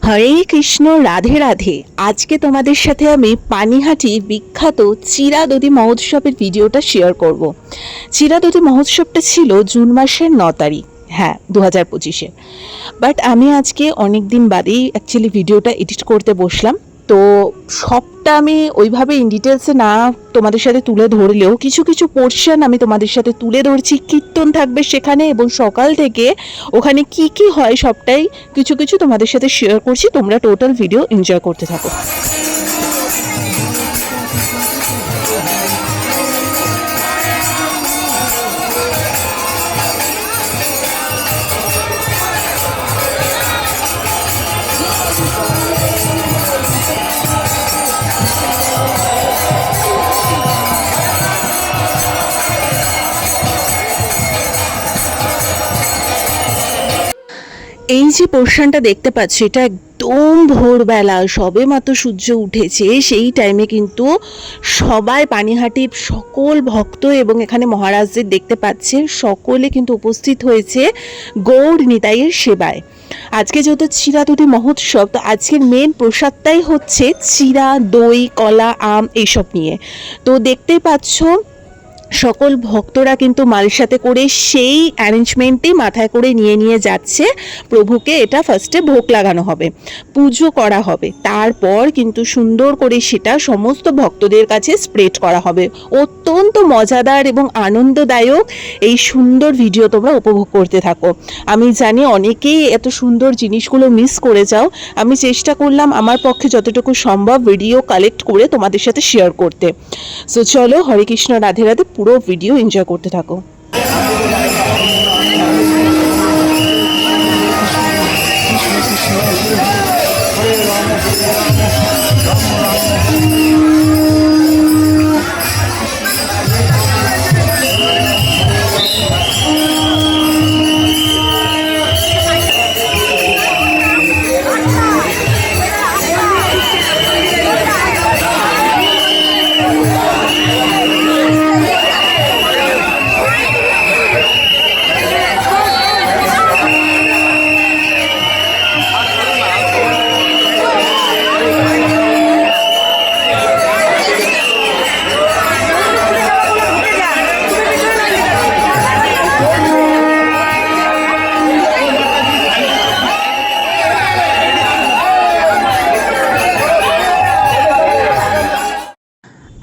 হরে কৃষ্ণ, রাধে রাধে। আজকে তোমাদের সাথে আমি পানিহাটি বিখ্যাত চিরাদধি মহোৎসবের ভিডিওটা শেয়ার করব। চিরাদধি মহোৎসবটা ছিল জুন মাসের 9 তারিখ, হ্যাঁ 2025-এ। বাট আমি আজকে অনেক দিন বাদেই অ্যাকচুয়ালি ভিডিওটা এডিট করতে বসলাম। তো সবটা আমি ওইভাবে ইন ডিটেলসে না তোমাদের সাথে তুলে ধরলেও কিছু কিছু পোর্শন আমি তোমাদের সাথে তুলে ধরছি। কীর্তন থাকবে সেখানে এবং সকাল থেকে ওখানে কি কি হয় সবটাই কিছু কিছু তোমাদের সাথে শেয়ার করছি। তোমরা টোটাল ভিডিও এনজয় করতে থাকো। এই যে পোর্শনটা দেখতে পাচ্ছ, এটা একদম ভোরবেলা, সবে মাত্র সূর্য উঠেছে। সেই টাইমে কিন্তু সবাই পানিহাটির সকল ভক্ত এবং এখানে মহারাজদের দেখতে পাচ্ছে, সকলে কিন্তু উপস্থিত হয়েছে গৌর নিতাইয়ের সেবায়। আজকে যেহেতু চিরাদধি মহোৎসব, তো আজকের মেন প্রসাদটাই হচ্ছে চিরা, দই, কলা, আম এইসব নিয়ে। তো দেখতেই পাচ্ছ সকল ভক্তরা কিন্তু মালসাতে করে সেই অ্যারেঞ্জমেন্টই মাথায় করে নিয়ে নিয়ে যাচ্ছে। প্রভুকে এটা ফার্স্টে ভোগ লাগানো হবে, পুজো করা হবে, তারপর কিন্তু সুন্দর করে সেটা সমস্ত ভক্তদের কাছে স্প্রেড করা হবে। অত্যন্ত মজাদার এবং আনন্দদায়ক এই সুন্দর ভিডিও তোমরা উপভোগ করতে থাকো। আমি জানি অনেকেই এত সুন্দর জিনিসগুলো মিস করে যাও। আমি চেষ্টা করলাম আমার পক্ষে যতটুকু সম্ভব ভিডিও কালেক্ট করে তোমাদের সাথে শেয়ার করতে। সো চলো, হরে কৃষ্ণ, রাধে রাধে, পুরো ভিডিও এনজয় করতে থাকো।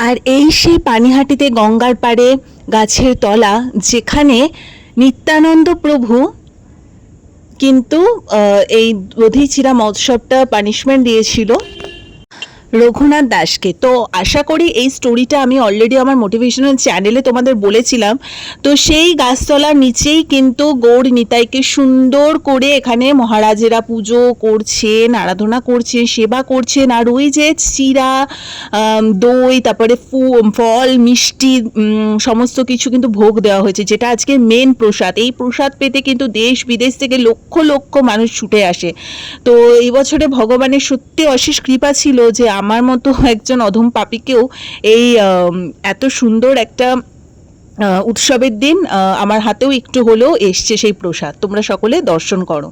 আর এই সেই পানিহাটিতে গঙ্গার পাড়ে গাছের তলা, যেখানে নিত্যানন্দ প্রভু কিন্তু এই দধি চিরা মহোৎসবটা পানিশমেন্ট দিয়েছিল রঘুনাথ দাসকে। তো আশা করি এই স্টোরিটা আমি অলরেডি আমার মোটিভেশনাল চ্যানেলে তোমাদের বলেছিলাম। তো সেই গাছতলার নিচেই কিন্তু গৌর নিতাইকে সুন্দর করে এখানে মহারাজেরা পুজো করছেন, আরাধনা করছেন, সেবা করছেন। আর ওই যে চিরা, দই, তারপরে ফল, মিষ্টি, সমস্ত কিছু কিন্তু ভোগ দেওয়া হয়েছে, যেটা আজকে মেন প্রসাদ। এই প্রসাদ পেতে কিন্তু দেশ বিদেশ থেকে লক্ষ লক্ষ মানুষ ছুটে আসে। তো এই বছরে ভগবানের সত্যি অশেষ কৃপা ছিল যে আমার মতো একজন অধম পাপীকেও এই এত সুন্দর একটা উৎসবের দিন আমার হাতেও একটু হলেও এসছে সেই প্রসাদ। তোমরা সকলে দর্শন করো।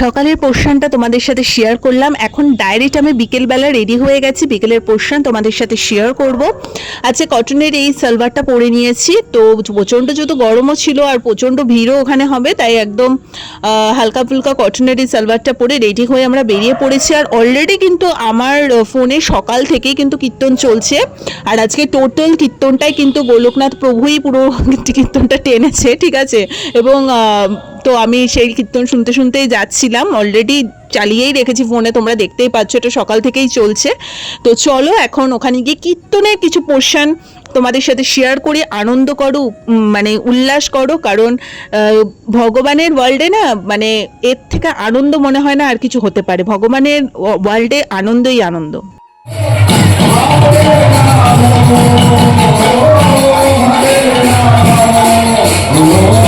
সকালের পোর্শনটা তোমাদের সাথে শেয়ার করলাম। এখন ডাইরেক্ট আমি বিকেলবেলা রেডি হয়ে গেছি, বিকেলের পোর্শন তোমাদের সাথে শেয়ার করব। আজকে কটনের এই সালোয়ারটা পরে নিয়েছি। তো প্রচণ্ড যেহেতু গরমও ছিল আর প্রচণ্ড ভিড়ও ওখানে হবে, তাই একদম হালকা ফুলকা কটনের এই সালোয়ারটা পরে রেডি হয়ে আমরা বেরিয়ে পড়েছি। আর অলরেডি কিন্তু আমার ফোনে সকাল থেকেই কিন্তু কীর্তন চলছে। আর আজকে টোটাল কীর্তনটাই কিন্তু গোলকনাথ প্রভুই পুরো কীর্তনটা টেনেছে, ঠিক আছে। এবং তো আমি সেই কীর্তন শুনতে শুনতেই যাচ্ছিলাম, অলরেডি চালিয়েই রেখেছি ফোনে, তোমরা দেখতেই পাচ্ছ এটা সকাল থেকেই চলছে। তো চলো এখন ওখানে গিয়ে কীর্তনের কিছু পোর্শন তোমাদের সাথে শেয়ার করি। আনন্দ করো, মানে উল্লাস করো, কারণ ভগবানের ওয়ার্ল্ডে না, মানে এর থেকে আনন্দ মনে হয় না আর কিছু হতে পারে। ভগবানের ওয়ার্ল্ডে আনন্দই আনন্দ। Oh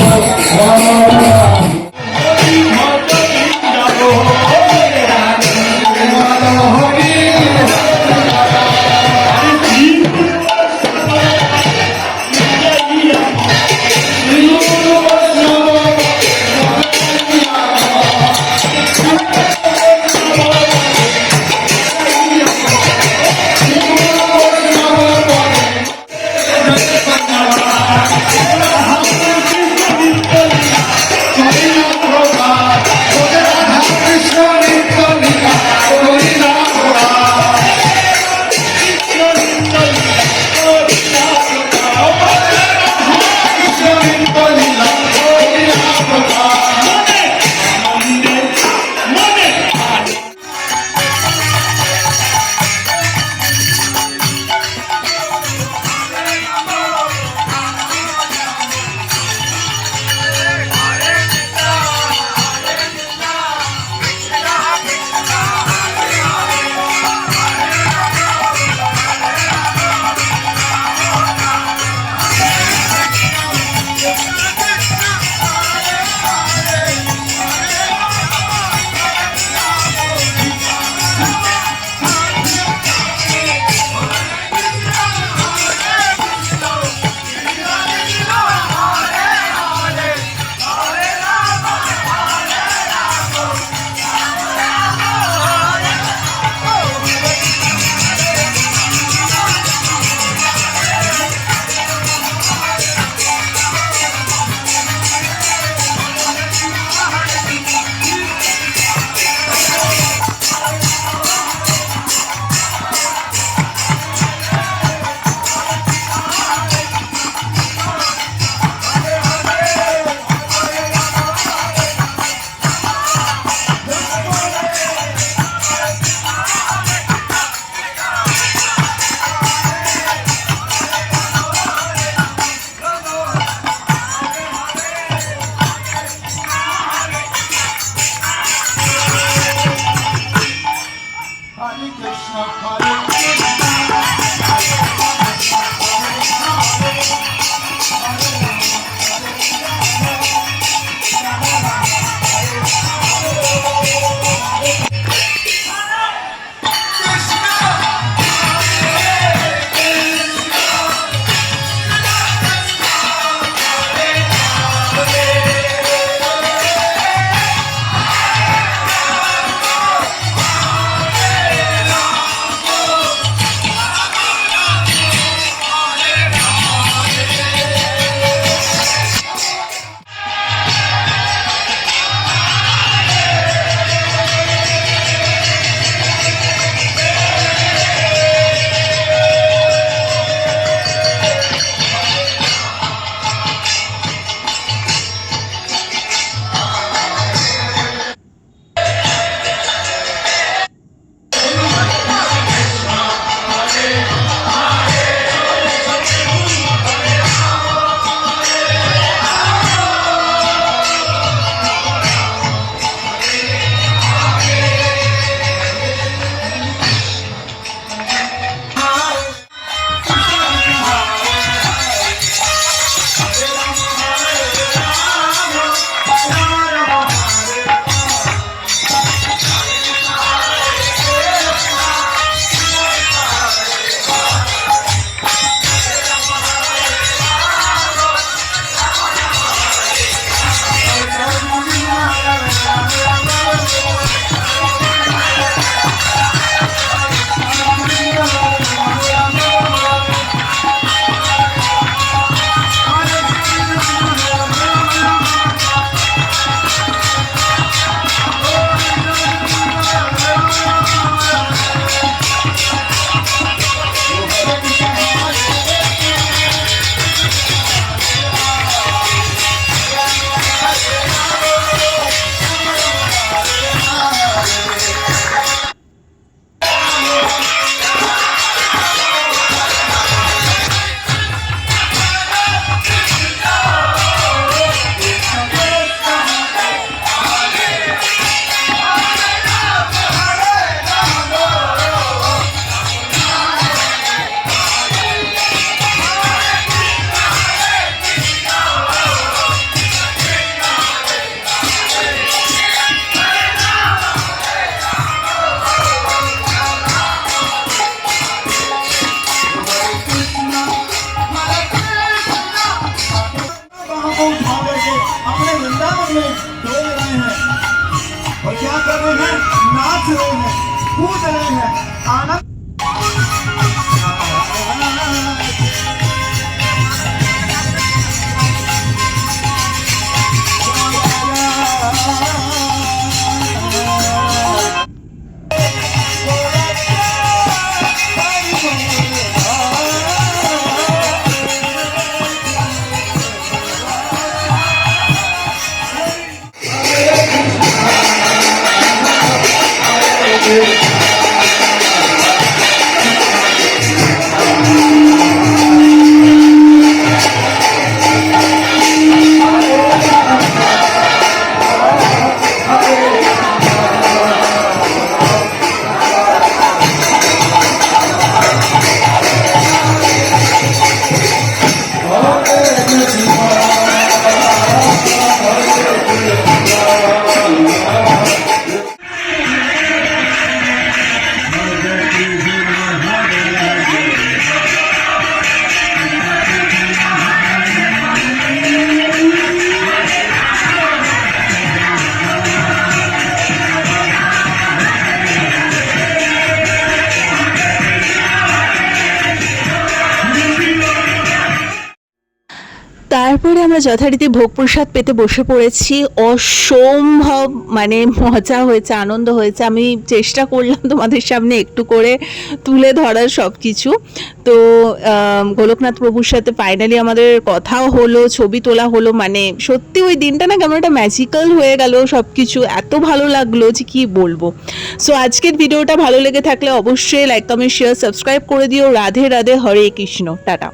वहाँ को उठा करके अपने वृंदावन में डोल रहे हैं और क्या कर रहे हैं, नाच रहे हैं, कूद रहे हैं, आनंद তারপরে আমরা যথারীতি ভোগ প্রসাদ পেতে বসে পড়েছি। অসম্ভব মানে মজা হয়েছে, আনন্দ হয়েছে। আমি চেষ্টা করলাম তোমাদের সামনে একটু করে তুলে ধরার সব কিছু। তো গোলকনাথ প্রভুর সাথে ফাইনালি আমাদের কথাও হলো, ছবি তোলা হলো। মানে সত্যি ওই দিনটা না কেমন একটা ম্যাজিক্যাল হয়ে গেল, সব কিছু এত ভালো লাগলো যে কি বলবো। সো আজকের ভিডিওটা ভালো লেগে থাকলে অবশ্যই লাইক, কমেন্ট, শেয়ার, সাবস্ক্রাইব করে দিও। রাধে রাধে, হরে কৃষ্ণ, টাটা।